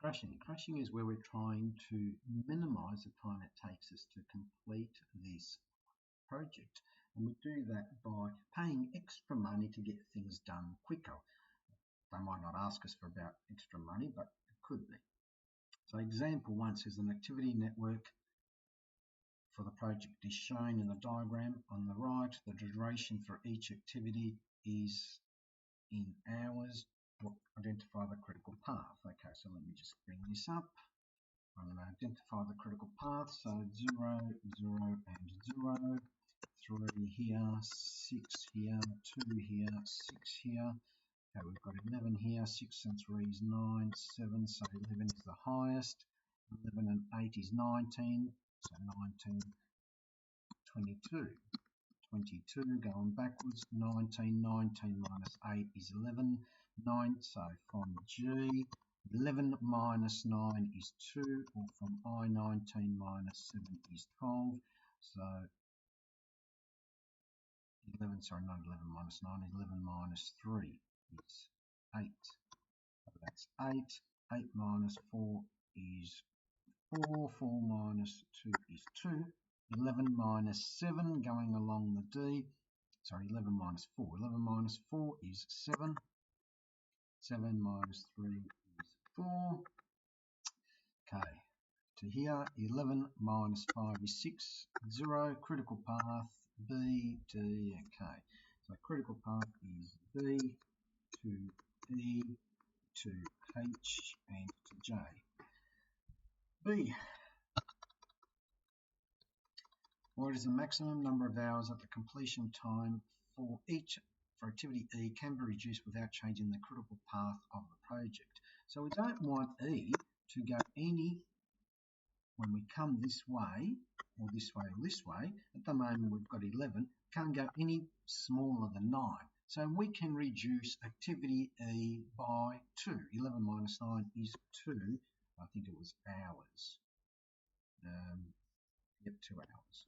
Crushing. Crushing is where we're trying to minimize the time it takes us to complete this project. And we do that by paying extra money to get things done quicker. They might not ask us for about extra money, but it could be. So example 1 says an activity network for the project is shown in the diagram. On the right, the duration for each activity is in hours. Identify the critical path. Okay, so let me just bring this up. I'm going to identify the critical path. So 0, 0, and 0. 3 here, 6 here, 2 here, 6 here. Okay, we've got 11 here. 6 and 3 is 9, 7, so 11 is the highest. 11 and 8 is 19, so 19, 22. 22 going backwards, 19 minus 8 is 11, 9, so from G, 11 minus 9 is 2, or from I, 19 minus 7 is 12, so 11, sorry, not 11 minus 9, 11 minus 3 is 8, so that's 8, 8 minus 4 is 4, 4 minus 2 is 2, 11 minus 7 going along the D, sorry, 11 minus 4. 11 minus 4 is 7. 7 minus 3 is 4. Okay, to here, 11 minus 5 is 6. 0, critical path, B, D, okay. So critical path is B to E to H and to J. B. What is the maximum number of hours at the completion time for activity E can be reduced without changing the critical path of the project. So we don't want E to go any, when we come this way, or this way, or this way. At the moment we've got 11, can't go any smaller than 9. So we can reduce activity E by 2. 11 minus 9 is 2, I think it was hours. Yep, 2 hours.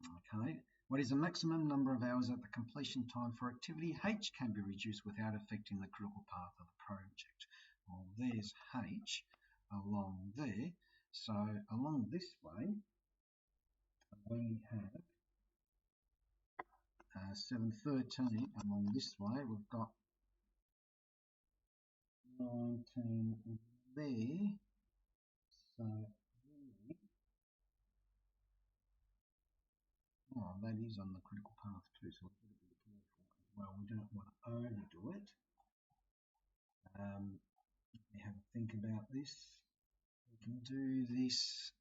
Okay, what is the maximum number of hours at the completion time for activity H can be reduced without affecting the critical path of the project? Well, there's H along there. So along this way, we have 713 along this way. We've got 19 there. So oh, that is on the critical path too, so we've got to be careful as well. We don't want to overdo it. Let me have a think about this. We can do this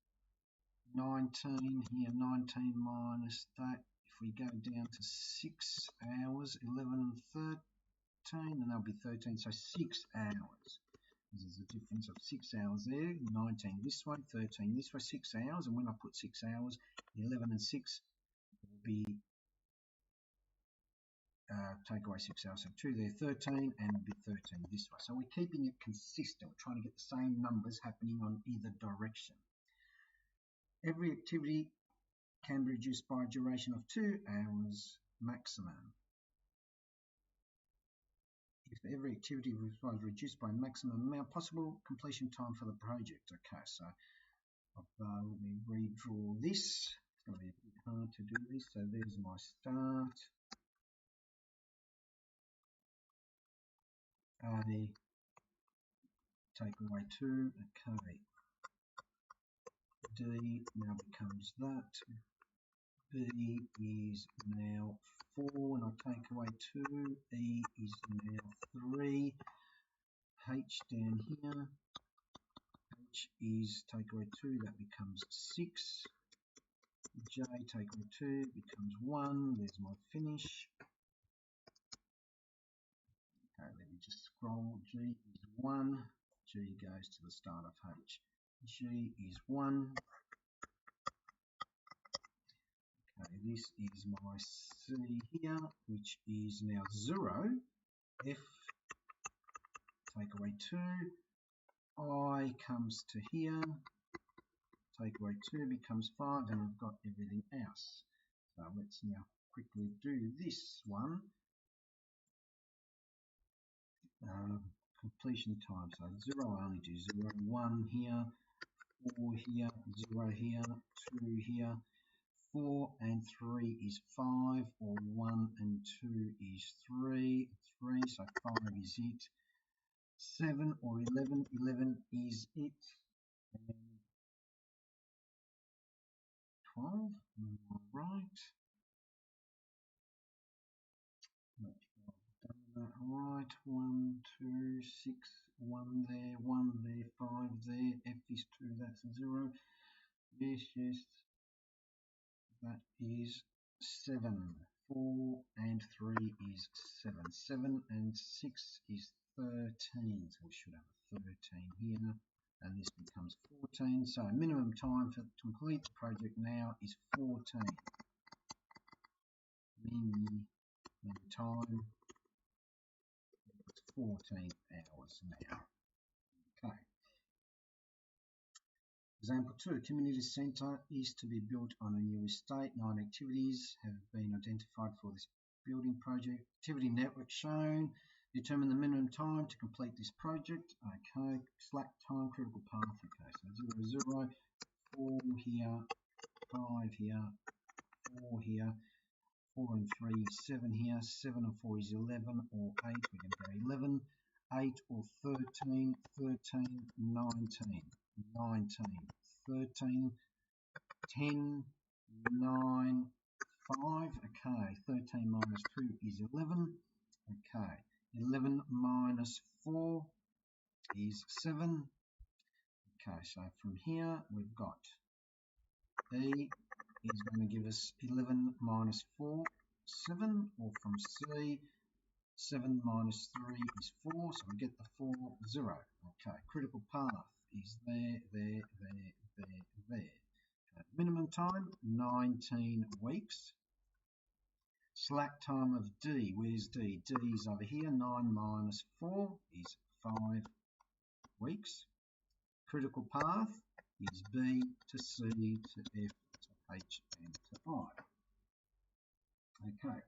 19 here, 19 minus that. If we go down to 6 hours, 11 and 13, and that'll be 13, so 6 hours. There's a difference of 6 hours there, 19 this way, 13 this way, 6 hours, and when I put 6 hours, 11 and 6 will be, take away 6 hours, so 2 there, 13, and it'll be 13 this way. So we're keeping it consistent, we're trying to get the same numbers happening on either direction. Every activity can be reduced by a duration of 2 hours maximum. If every activity was reduced by a maximum amount possible, completion time for the project. Okay, so let me redraw this. It's going to be a bit hard to do this. So there's my start. A, take away 2. Okay. D now becomes that. B is now 4, and I take away 2. E is now 3. H down here. H is take away 2, that becomes 6. J take away 2 becomes 1. There's my finish. Okay, let me just scroll. G is 1. G goes to the start of H. G is 1. Okay, this is my C here, which is now 0. F, take away 2. I comes to here. Take away 2 becomes 5, and I've got everything else. So let's now quickly do this one. completion time. So 0, I only do 0, 1 here, 4 here, 0 here, 2 here, 4 and 3 is 5, or 1 and 2 is 3, so 5 is it. 7 or 11, 11 is it. And 12, right. Right, 1, 2, 6, 1 there, 1 there, 5 there, F is 2, that's 0. Yes, yes, that is 7. 4 and 3 is 7. 7 and 6 is 13, so we should have a 13 here, and this becomes 14. So minimum time to complete the project now is 14. Minimum time 14 hours now. Okay. Example 2, community centre is to be built on a new estate. 9 activities have been identified for this building project. Activity network shown. Determine the minimum time to complete this project. Okay, slack time, critical path. Okay, so 0, 0, 4 here, 5 here, 4 here, 4 and 3 is 7 here, 7 and 4 is 11, or 8, we can go 11, 8 or 13, 13, 19, 19, 13, 10, 9, 5, okay, 13 minus 2 is 11, okay, 11 minus 4 is 7, okay, so from here we've got E is going to give us 11 minus 4, 7, or from C, 7 minus 3 is 4, so we get the 4, 0. Okay, critical path is there, there, there, there, there. Okay. Minimum time, 19 weeks. Slack time of D, where's D? D is over here, 9 minus 4 is 5 weeks. Critical path is B to C to F to H and to I. Okay.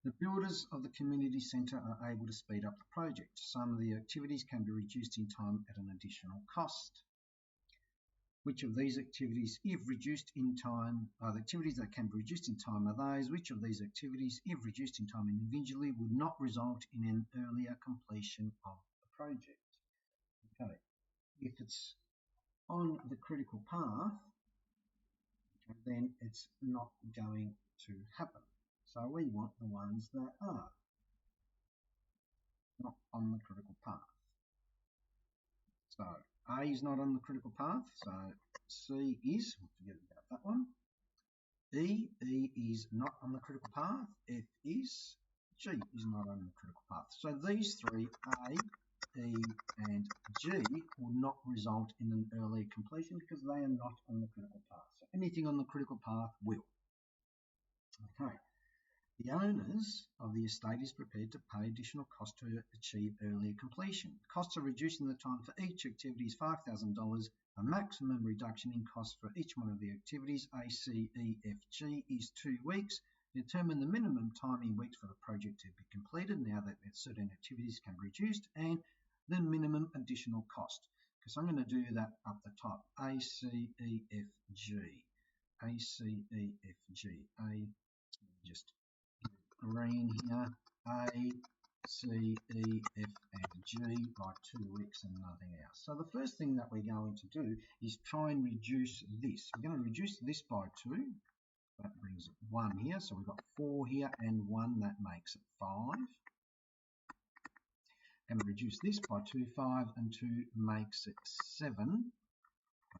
The builders of the community centre are able to speed up the project. Some of the activities can be reduced in time at an additional cost. Which of these activities, if reduced in time, are the activities that can be reduced in time are those? Which of these activities, if reduced in time individually, would not result in an earlier completion of the project? Okay, if it's on the critical path, then it's not going to happen. So we want the ones that are not on the critical path. So A is not on the critical path, so C is, we'll forget about that one. E is not on the critical path, F is, G is not on the critical path. So these three, A, E and G, will not result in an earlier completion because they are not on the critical path. So anything on the critical path will. Okay. The owners of the estate is prepared to pay additional cost to achieve earlier completion. Costs of reducing the time for each activity is $5,000. A maximum reduction in cost for each one of the activities, A, C, E, F, G, is 2 weeks. Determine the minimum time in weeks for the project to be completed now that certain activities can be reduced, and the minimum additional cost. Because I'm going to do that up the top. A, C, E, F, G. A, C, E, F, G. A, just green here, A, C, E, F and G by 2 weeks and nothing else. So the first thing that we're going to do is try and reduce this. We're going to reduce this by 2. That brings 1 here. So we've got 4 here and 1. That makes it 5. I'm going to reduce this by 2, 5 and 2 makes it 7.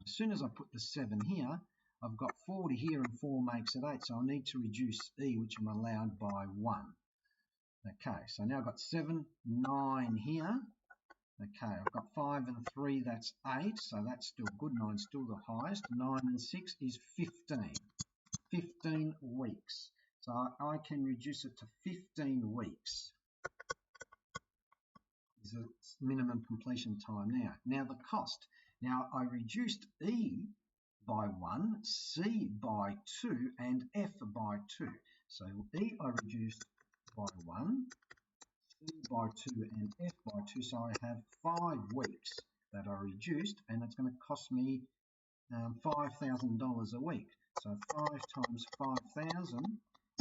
As soon as I put the 7 here, I've got 40 here and 4 makes it 8, so I need to reduce E, which I'm allowed by 1. Okay, so now I've got 7, 9 here. Okay, I've got 5 and 3, that's 8, so that's still good. 9's still the highest. 9 and 6 is 15. 15 weeks. So I can reduce it to 15 weeks. Is the minimum completion time now. Now the cost. Now I reduced E by 1, C by 2 and F by 2. So E I reduced by 1, E by 2 and F by 2. So I have 5 weeks that are reduced, and it's going to cost me $5,000 a week. So 5 times 5,000 is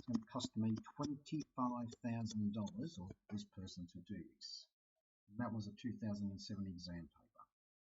going to cost me $25,000, or this person to do this. And that was a 2007 exam paper.